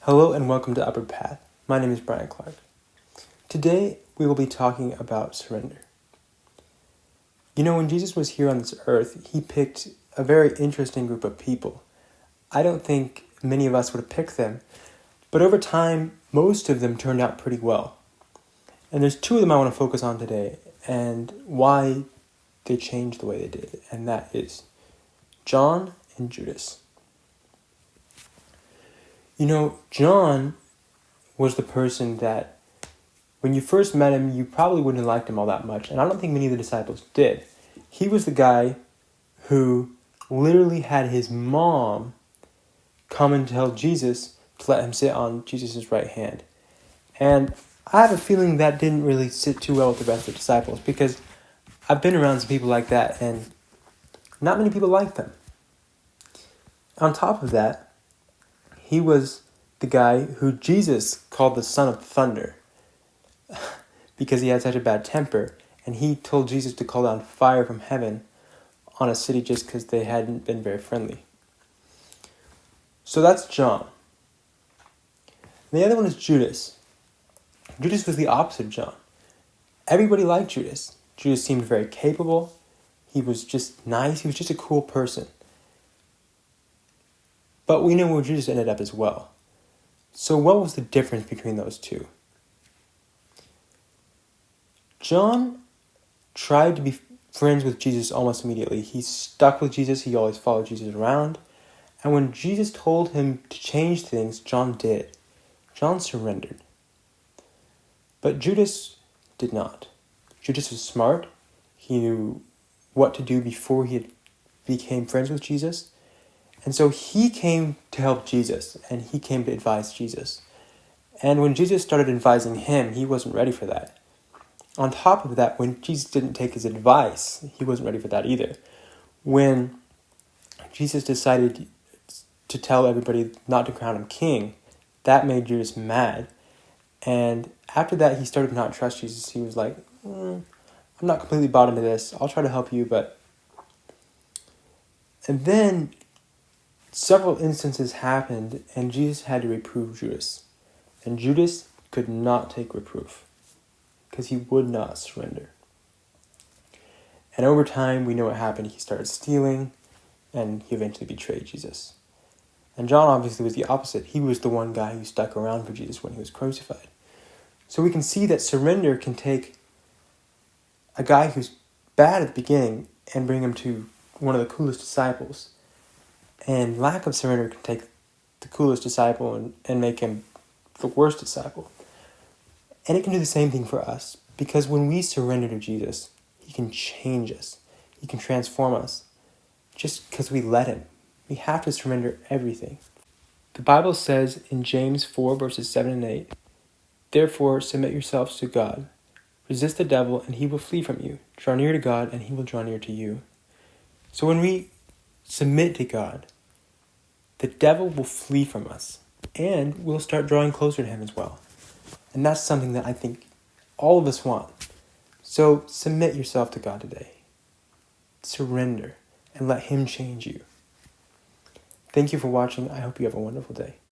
Hello and welcome to Upward Path. My name is Brian Clark. Today we will be talking about surrender. You know, when Jesus was here on this earth, he picked a very interesting group of people. I don't think many of us would have picked them, but over time, most of them turned out pretty well. And there's two of them I want to focus on today and why they changed the way they did, and that is John and Judas. You know, John was the person that when you first met him, you probably wouldn't have liked him all that much. And I don't think many of the disciples did. He was the guy who literally had his mom come and tell Jesus to let him sit on Jesus' right hand. And I have a feeling that didn't really sit too well with the rest of the disciples because I've been around some people like that and not many people like them. On top of that, he was the guy who Jesus called the son of thunder because he had such a bad temper, and he told Jesus to call down fire from heaven on a city just because they hadn't been very friendly. So that's John. And the other one is Judas. Judas was the opposite of John. Everybody liked Judas. Judas seemed very capable. He was just nice. He was just a cool person. But we know where Judas ended up as well. So what was the difference between those two? John tried to be friends with Jesus almost immediately. He stuck with Jesus. He always followed Jesus around. And when Jesus told him to change things, John did. John surrendered. But Judas did not. Judas was smart. He knew what to do before he became friends with Jesus. And so he came to help Jesus, and he came to advise Jesus. And when Jesus started advising him, he wasn't ready for that. On top of that, when Jesus didn't take his advice, he wasn't ready for that either. When Jesus decided to tell everybody not to crown him king, that made Judas mad. And after that, he started to not trust Jesus. He was like, I'm not completely bought into this. I'll try to help you, but... And then several instances happened, and Jesus had to reprove Judas. And Judas could not take reproof because he would not surrender. And over time, we know what happened. He started stealing, and he eventually betrayed Jesus. And John obviously was the opposite. He was the one guy who stuck around for Jesus when he was crucified. So we can see that surrender can take a guy who's bad at the beginning and bring him to one of the coolest disciples. And lack of surrender can take the coolest disciple and make him the worst disciple. And it can do the same thing for us. Because when we surrender to Jesus, he can change us. He can transform us. Just because we let him. We have to surrender everything. The Bible says in James 4 verses 7 and 8, "Therefore submit yourselves to God. Resist the devil and he will flee from you. Draw near to God and he will draw near to you." So when we submit to God, the devil will flee from us, and we'll start drawing closer to him as well. And that's something that I think all of us want. So submit yourself to God today. Surrender, and let him change you. Thank you for watching. I hope you have a wonderful day.